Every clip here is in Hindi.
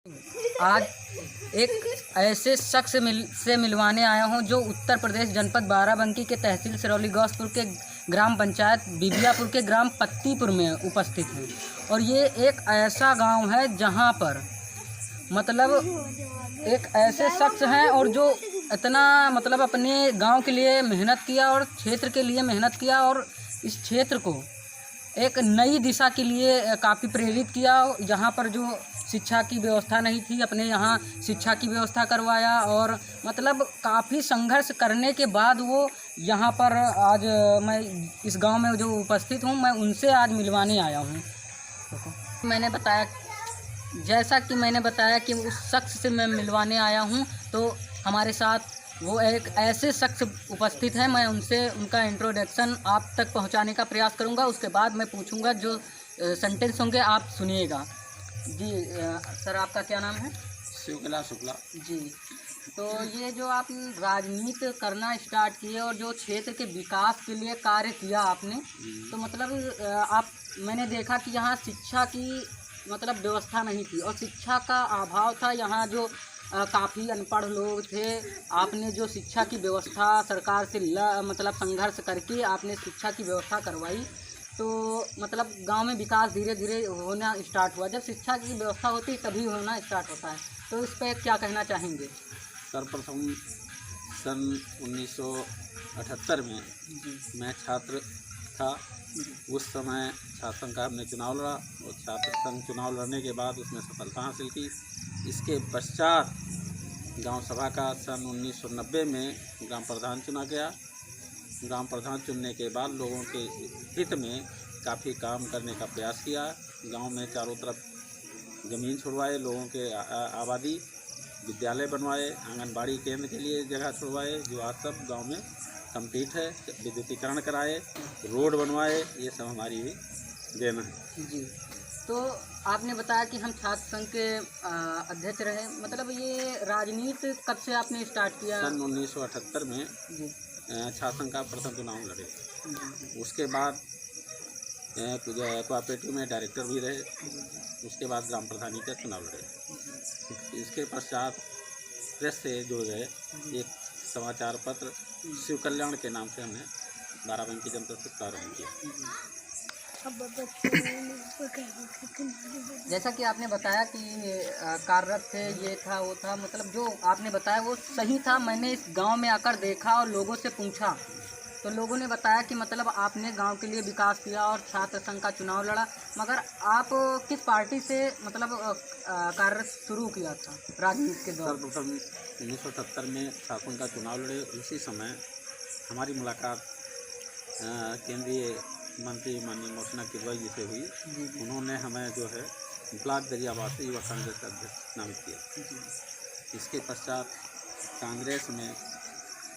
आज एक ऐसे शख्स से मिलवाने आया हूं जो उत्तर प्रदेश जनपद बाराबंकी के तहसील सिरौली गौसपुर के ग्राम पंचायत बिबियापुर के ग्राम पत्तीपुर में उपस्थित है। और ये एक ऐसा गांव है जहां पर मतलब एक ऐसे शख्स हैं और जो इतना मतलब अपने गांव के लिए मेहनत किया और क्षेत्र के लिए मेहनत किया और इस क्षेत्र को एक नई दिशा के लिए काफ़ी प्रेरित किया। जहाँ पर जो शिक्षा की व्यवस्था नहीं थी, अपने यहाँ शिक्षा की व्यवस्था करवाया और मतलब काफ़ी संघर्ष करने के बाद वो यहाँ पर आज मैं इस गांव में जो उपस्थित हूँ, मैं उनसे आज मिलवाने आया हूँ। जैसा कि मैंने बताया कि उस शख्स से मैं मिलवाने आया हूँ, तो हमारे साथ वो एक ऐसे शख्स उपस्थित हैं। मैं उनसे उनका इंट्रोडक्शन आप तक पहुंचाने का प्रयास करूंगा। उसके बाद मैं पूछूंगा, जो सेंटेंस होंगे आप सुनिएगा। जी सर, आपका क्या नाम है? शिवकला शुक्ला जी। तो ये जो आप राजनीति करना स्टार्ट किए और जो क्षेत्र के विकास के लिए कार्य किया आपने, तो मतलब मैंने देखा कि यहाँ शिक्षा की मतलब व्यवस्था नहीं थी और शिक्षा का अभाव था। यहाँ जो काफ़ी अनपढ़ लोग थे, आपने जो शिक्षा की व्यवस्था सरकार से मतलब संघर्ष करके आपने शिक्षा की व्यवस्था करवाई, तो मतलब गांव में विकास धीरे धीरे होना स्टार्ट हुआ। जब शिक्षा की व्यवस्था होती तभी होना स्टार्ट होता है, तो इस पर क्या कहना चाहेंगे? सर्वप्रथम सन 1978 में मैं छात्र था। उस समय छात्र संघ का हमने चुनाव लड़ा और छात्र संघ चुनाव लड़ने के बाद उसमें सफलता हासिल की। इसके पश्चात गांव सभा का सन 1990 में ग्राम प्रधान चुना गया। ग्राम प्रधान चुनने के बाद लोगों के हित में काफ़ी काम करने का प्रयास किया। गांव में चारों तरफ ज़मीन छुड़वाए, लोगों के आबादी, विद्यालय बनवाए, आंगनबाड़ी केंद्र के लिए जगह छुड़वाए, जो आज सब गांव में कंप्लीट है। विद्युतीकरण कराए, रोड बनवाए, ये सब हमारी भी देन है। जी। तो आपने बताया कि हम छात्र संघ के अध्यक्ष रहे, मतलब ये राजनीति कब से आपने स्टार्ट किया? सन 1978 में छात्र संघ का प्रथम चुनाव लड़े। उसके बाद कोऑपरेटिव में डायरेक्टर भी रहे। उसके बाद ग्राम प्रधानी का चुनाव लड़े। इसके पश्चात प्रेस से जुड़ गए। एक समाचार पत्र शिव कल्याण के नाम से हमने बाराबंकी जनपद से प्रारंभ किया। जैसा कि आपने बताया कि कार्यरत थे, ये था वो था, मतलब जो आपने बताया वो सही था। मैंने इस गांव में आकर देखा और लोगों से पूछा, तो लोगों ने बताया कि मतलब आपने गांव के लिए विकास किया और छात्र संघ का चुनाव लड़ा। मगर आप किस पार्टी से मतलब कार्यरत शुरू किया था राजनीति के दौरान? सर्वप्रथम 1978 में छात्र संघ का चुनाव लड़े। उसी समय हमारी मुलाकात केंद्रीय मंत्री माननीय मोहसिना किरवाई जी से हुई। उन्होंने हमें जो है ब्लॉक दरियाबाद से युवा कांग्रेस का अध्यक्ष नामित किया। इसके पश्चात कांग्रेस में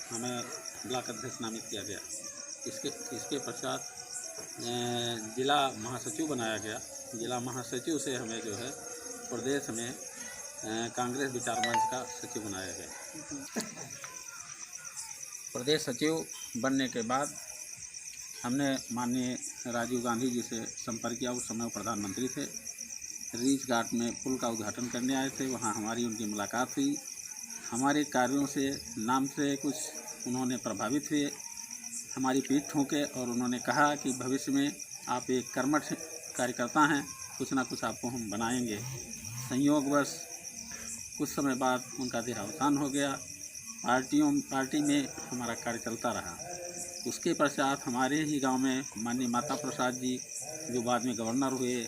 हमें ब्लॉक अध्यक्ष नामित किया गया। इसके पश्चात जिला महासचिव बनाया गया। जिला महासचिव से हमें जो है प्रदेश में कांग्रेस विचार मंच का सचिव बनाया गया। प्रदेश सचिव बनने के बाद हमने माननीय राजीव गांधी जी से संपर्क किया। उस समय वो प्रधानमंत्री थे। रीच घाट में पुल का उद्घाटन करने आए थे, वहाँ हमारी उनकी मुलाकात हुई। हमारे कार्यों से नाम से कुछ उन्होंने प्रभावित हुए, हमारी पीठ ठोके और उन्होंने कहा कि भविष्य में आप एक कर्मठ कार्यकर्ता हैं, कुछ ना कुछ आपको हम बनाएंगे। संयोगवश कुछ समय बाद उनका देहावसान हो गया। पार्टी में हमारा कार्य चलता रहा। उसके पश्चात हमारे ही गांव में माननीय माता प्रसाद जी, जो बाद में गवर्नर हुए,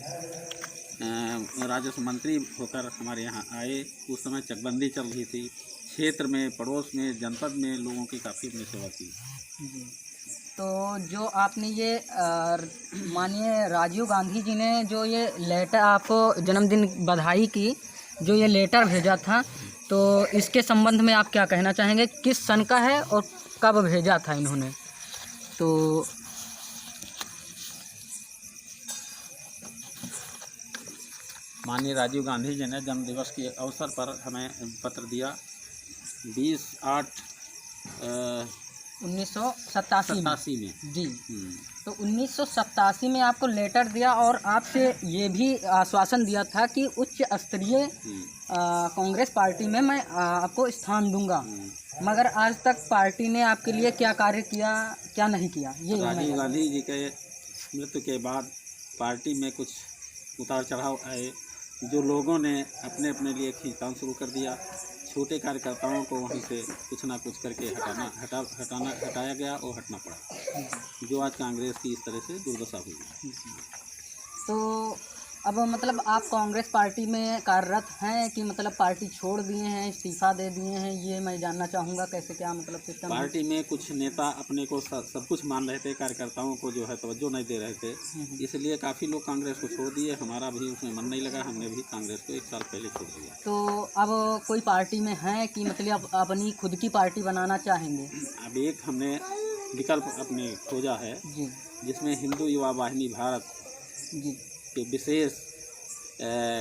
राजस्व मंत्री होकर हमारे यहाँ आए। उस समय चकबंदी चल रही थी। क्षेत्र में, पड़ोस में, जनपद में लोगों की काफ़ी अपनी सेवा की। तो जो आपने ये माननीय राजीव गांधी जी ने जो ये लेटर आपको जन्मदिन बधाई की जो ये लेटर भेजा था, तो इसके संबंध में आप क्या कहना चाहेंगे? किस सन का है और कब भेजा था इन्होंने? तो माननीय राजीव गांधी जी ने जन्मदिवस के अवसर पर हमें पत्र दिया 20/8 1987 में। में। जी। तो 1987 में आपको लेटर दिया और आपसे ये भी आश्वासन दिया था कि उच्च स्तरीय कांग्रेस पार्टी में मैं आपको स्थान दूंगा, मगर आज तक पार्टी ने आपके लिए क्या कार्य किया, क्या नहीं किया? ये राजीव गांधी जी के मृत्यु के बाद पार्टी में कुछ उतार चढ़ाव आए, जो लोगों ने अपने अपने लिए खींचतान शुरू कर दिया। छोटे कार्यकर्ताओं को वहीं से कुछ ना कुछ करके हटाया गया और हटना पड़ा, जो आज कांग्रेस की इस तरह से दुर्दशा हुई। तो अब मतलब आप कांग्रेस पार्टी में कार्यरत हैं कि मतलब पार्टी छोड़ दिए हैं, इस्तीफा दे दिए हैं? ये मैं जानना चाहूँगा, कैसे क्या मतलब सिस्टम? पार्टी में कुछ नेता अपने को सब कुछ मान रहे थे, कार्यकर्ताओं को जो है तवज्जो नहीं दे रहे थे, इसलिए काफ़ी लोग कांग्रेस को छोड़ दिए। हमारा भी उसमें मन नहीं लगा, हमने भी कांग्रेस को 1 साल पहले छोड़ दिया। तो अब कोई पार्टी में हैं कि मतलब अपनी खुद की पार्टी बनाना चाहेंगे? अब एक हमने विकल्प अपने खोजा है जी जिसमें हिंदू युवा वाहिनी भारत जी के विशेष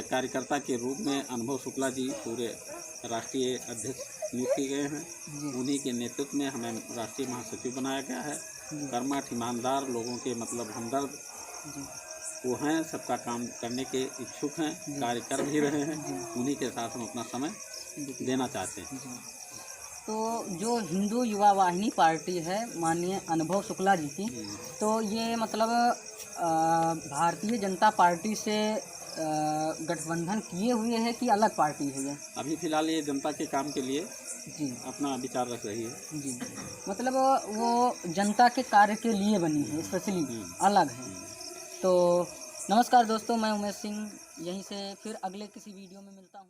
कार्यकर्ता के रूप में अनुभव शुक्ला जी पूरे राष्ट्रीय अध्यक्ष नियुक्त किए गए हैं। उन्हीं के नेतृत्व में हमें राष्ट्रीय महासचिव बनाया गया है। कर्मठ ईमानदार लोगों के मतलब हमदर्द वो हैं, सबका काम करने के इच्छुक हैं, कार्य कर भी रहे हैं। उन्हीं के साथ हम अपना समय देना चाहते हैं। तो जो हिंदू युवा वाहिनी पार्टी है माननीय अनुभव शुक्ला जी की, तो ये मतलब भारतीय जनता पार्टी से गठबंधन किए हुए है कि अलग पार्टी है ये? अभी फिलहाल ये जनता के काम के लिए जी अपना विचार रख रही है। जी, मतलब वो जनता के कार्य के लिए बनी है, स्पेशली अलग है। तो नमस्कार दोस्तों, मैं उमेश सिंह, यहीं से फिर अगले किसी वीडियो में मिलता हूँ।